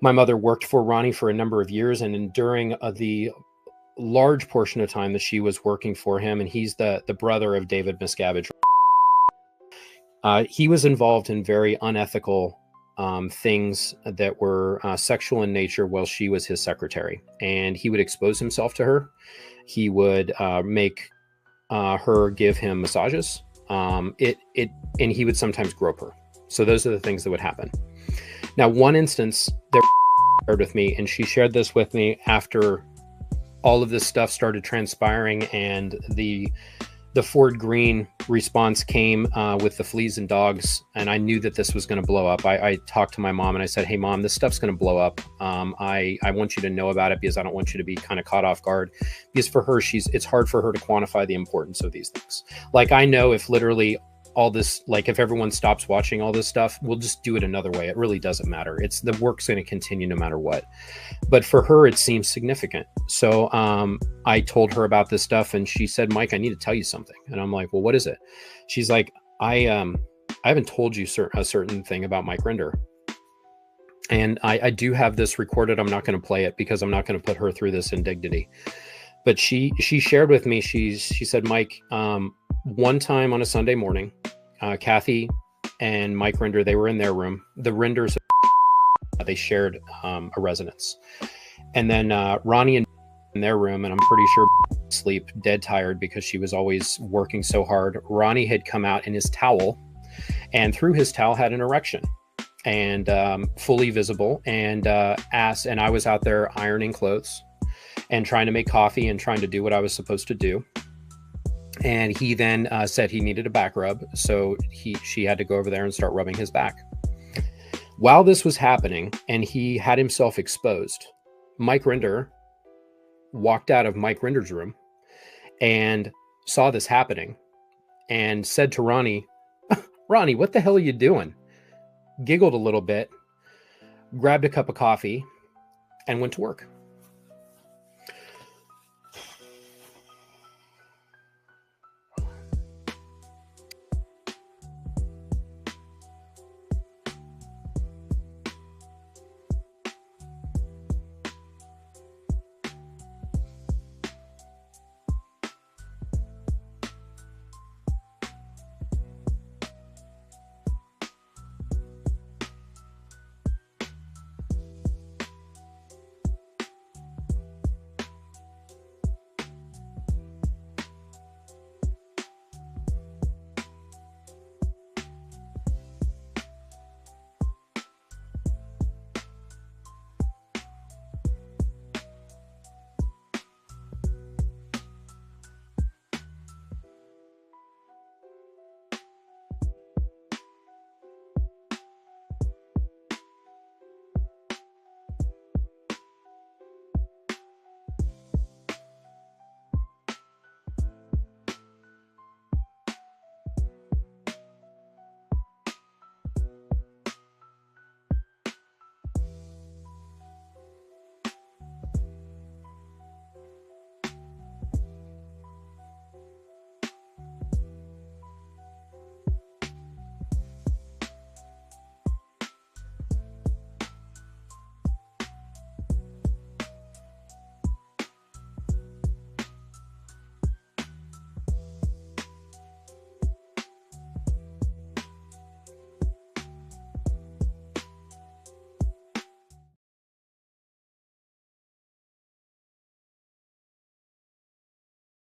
My mother worked for Ronnie for a number of years, and during the large portion of time that she was working for him, and he's the brother of David Miscavige, he was involved in very unethical things that were sexual in nature while she was his secretary. And he would expose himself to her. He would make her give him massages. And he would sometimes grope her. So those are the things that would happen. Now, one instance that shared with me, and she shared this with me after all of this stuff started transpiring, and the Ford Green response came with the fleas and dogs, and I knew that this was going to blow up. I talked to my mom and I said, "Hey, Mom, this stuff's going to blow up. I want you to know about it because I don't want you to be kind of caught off guard." Because for her, it's hard for her to quantify the importance of these things. Like, I know if literally all this, like if everyone stops watching all this stuff, we'll just do it another way. It really doesn't matter. The work's going to continue no matter what. But for her, it seems significant. So I told her about this stuff, and she said, "Mike, I need to tell you something." And I'm like, "Well, what is it?" She's like, I haven't told you a certain thing about Mike Rinder. And I do have this recorded. I'm not going to play it because I'm not going to put her through this indignity. But she shared with me, she said, "Mike, one time on a Sunday morning, Kathy and Mike Rinder, they were in their room. The Rinders, they shared a residence. And then Ronnie in their room, and I'm pretty sure asleep, dead tired because she was always working so hard. Ronnie had come out in his towel, and through his towel had an erection, and fully visible, and ass. And I was out there ironing clothes and trying to make coffee and trying to do what I was supposed to do. And he then said he needed a back rub, so she had to go over there and start rubbing his back. While this was happening and he had himself exposed, Mike Rinder walked out of Mike Rinder's room and saw this happening and said to Ronnie, "Ronnie, what the hell are you doing?" Giggled a little bit, grabbed a cup of coffee, and went to work.